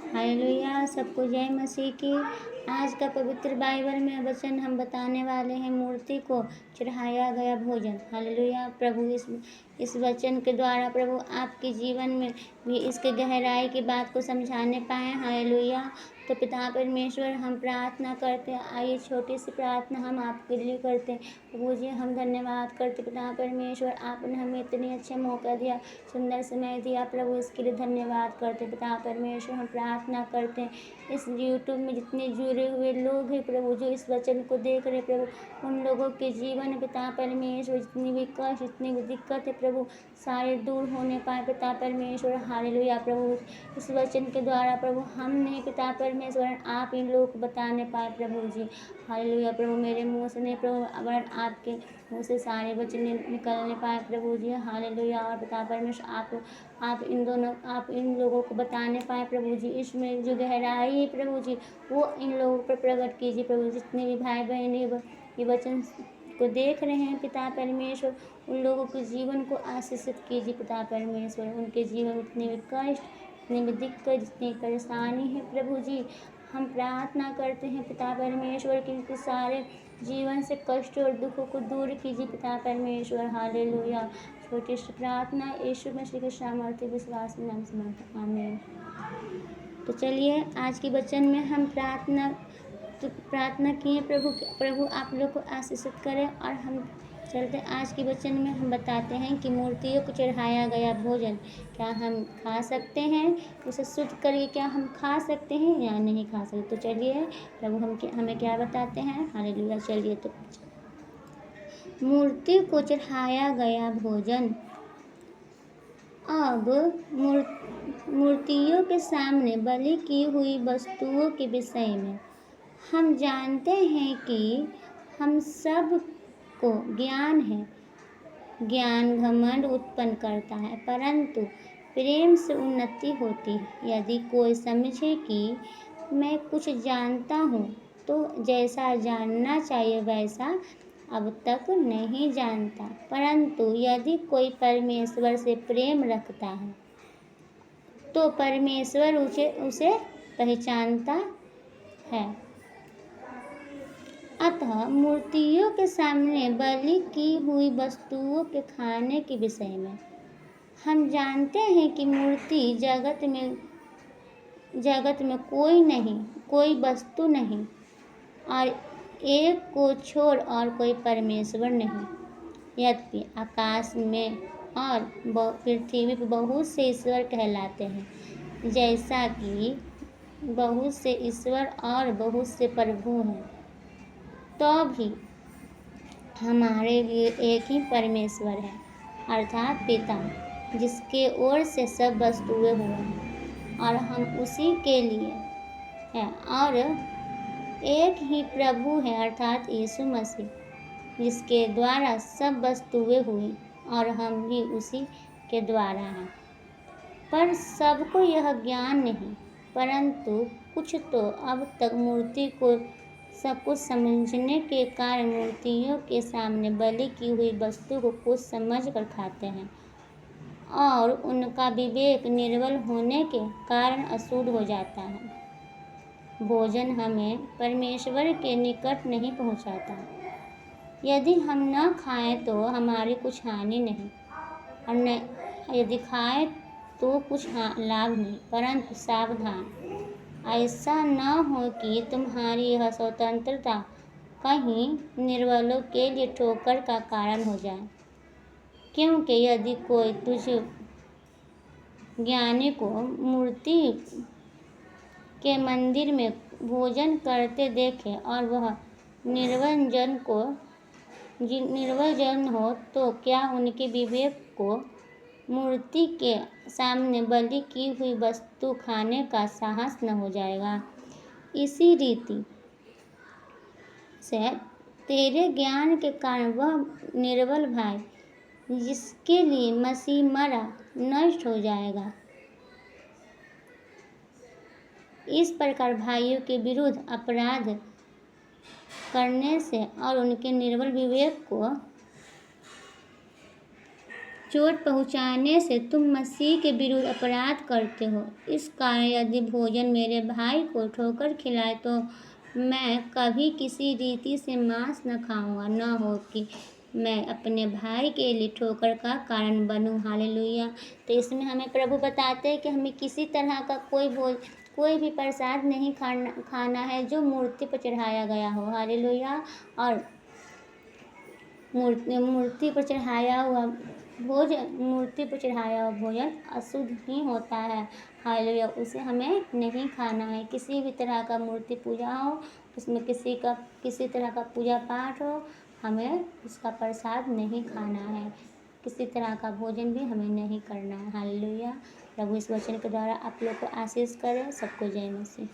Hallelujah. सबको जय मसीह की। आज का पवित्र बाइबल में वचन हम बताने वाले हैं, मूर्ति को चढ़ाया गया भोजन। हालेलुया। प्रभु इस वचन के द्वारा प्रभु आपके जीवन में भी इसके गहराई की बात को समझाने पाए। हालेलुया। तो पिता परमेश्वर, हम प्रार्थना करते हैं। आइए छोटी सी प्रार्थना हम आपके लिए करते हैं। प्रभु जी, हम धन्यवाद करते पिता परमेश्वर, आपने हमें इतने अच्छा मौका दिया, सुंदर समय दिया प्रभु, इसके लिए धन्यवाद करते पिता परमेश्वर। हम प्रार्थना करते हैं इस यूट्यूब में जितने जुड़े हुए लोग हैं प्रभु, जो इस वचन को देख रहे प्रभु, उन लोगों के जीवन में पिता परमेश्वर जितनी भी कष्ट, जितनी भी दिक्कत है प्रभु, सारे दूर होने पाए पिता परमेश्वर। हालेलुया। प्रभु इस वचन के द्वारा प्रभु हमने पिता परमेश्वर आप इन लोगों को बताने पाए प्रभु जी। हालेलुया। प्रभु मेरे मुँह से नहीं प्रभु, अगर आपके मुँह से सारे वचन निकलने पाए प्रभु जी। हालेलुया। और पिता परमेश्वर आप इन लोगों को बताने पाए प्रभु जी, इसमें जो गहराई है प्रभु जी, वो इन लोगों पर प्रकट कीजिए प्रभु। जितने भी भाई बहन ये वचन को देख रहे हैं पिता परमेश्वर, उन लोगों के जीवन को आशीषित कीजिए पिता परमेश्वर। उनके जीवन में जितने भी कष्ट, जितनी भी दिक्कत, जितनी परेशानी है प्रभु जी, हम प्रार्थना करते हैं पिता परमेश्वर कि इनके सारे जीवन से कष्ट और दुखों को दूर कीजिए पिता परमेश्वर। हालेलुया। छोटी सी प्रार्थना यीशु मसीह के सामर्थ्य विश्वास में नाम से मांगते हैं, आमीन। तो चलिए आज के वचन में हम प्रार्थना किए प्रभु आप लोग को आशीषित करें। और हम चलते आज के वचन में हम बताते हैं कि मूर्तियों को चढ़ाया गया भोजन क्या हम खा सकते हैं, उसे शुद्ध करके क्या हम खा सकते हैं या नहीं खा सकते। तो चलिए प्रभु हमें क्या बताते हैं। हालेलुया। चलिए तो मूर्ति को चढ़ाया गया भोजन। अब मूर्तियों के सामने बलि की हुई वस्तुओं के विषय में हम जानते हैं कि हम सब को ज्ञान है। ज्ञान घमंड उत्पन्न करता है, परंतु प्रेम से उन्नति होती है। यदि कोई समझे कि मैं कुछ जानता हूँ, तो जैसा जानना चाहिए वैसा अब तक नहीं जानता। परंतु यदि कोई परमेश्वर से प्रेम रखता है, तो परमेश्वर उसे पहचानता है। अतः मूर्तियों के सामने बलि की हुई वस्तुओं के खाने के विषय में हम जानते हैं कि मूर्ति जगत में कोई वस्तु नहीं, और एक को छोड़ और कोई परमेश्वर नहीं। यद्यपि आकाश में और पृथ्वी पर बहुत से ईश्वर कहलाते हैं, जैसा कि बहुत से ईश्वर और बहुत से प्रभु हैं, तो भी हमारे लिए एक ही परमेश्वर है, अर्थात पिता, जिसके ओर से सब वस्तुएं हुए हैं और हम उसी के लिए हैं। और एक ही प्रभु है, अर्थात यीशु मसीह, जिसके द्वारा सब वस्तुएं हुई और हम भी उसी के द्वारा हैं। पर सबको यह ज्ञान नहीं, परंतु कुछ तो अब तक मूर्ति को सब कुछ समझने के कारण मूर्तियों के सामने बलि की हुई वस्तु को कुछ समझ कर खाते हैं, और उनका विवेक निर्बल होने के कारण अशुद्ध हो जाता है। भोजन हमें परमेश्वर के निकट नहीं पहुंचाता। यदि हम न खाएं तो हमारी कुछ हानि नहीं, और यदि खाएं तो कुछ लाभ नहीं। परंतु सावधान, ऐसा न हो कि तुम्हारी यह स्वतंत्रता कहीं निर्बलों के लिए ठोकर का कारण हो जाए। क्योंकि यदि कोई तुझ ज्ञानी को मूर्ति के मंदिर में भोजन करते देखे और वह निर्बल जन हो, तो क्या उनके विवेक को मूर्ति के सामने बलि की हुई वस्तु खाने का साहस न हो जाएगा। इसी रीति से तेरे ज्ञान के कारण वह निर्बल भाई, जिसके लिए मसीह मरा, नष्ट हो जाएगा। इस प्रकार भाइयों के विरुद्ध अपराध करने से और उनके निर्बल विवेक को चोट पहुँचाने से तुम मसीह के विरुद्ध अपराध करते हो। इस कारण यदि भोजन मेरे भाई को ठोकर खिलाए तो मैं कभी किसी रीति से मांस न खाऊंगा, न हो कि मैं अपने भाई के लिए ठोकर का कारण बनूं। हालेलुया। तो इसमें हमें प्रभु बताते हैं कि हमें किसी तरह का कोई भी प्रसाद नहीं खाना है जो मूर्ति पर चढ़ाया गया हो। हालेलुया। और मूर्ति पर चढ़ाया हुआ भोजन अशुद्ध ही होता है। हालेलुया। उसे हमें नहीं खाना है। किसी भी तरह का मूर्ति पूजा हो, उसमें किसी तरह का पूजा पाठ हो, हमें उसका प्रसाद नहीं खाना है। किसी तरह का भोजन भी हमें नहीं करना है। हालेलुया। प्रभु इस वचन के द्वारा आप लोग को आशीष करें। सबको जय मसीह।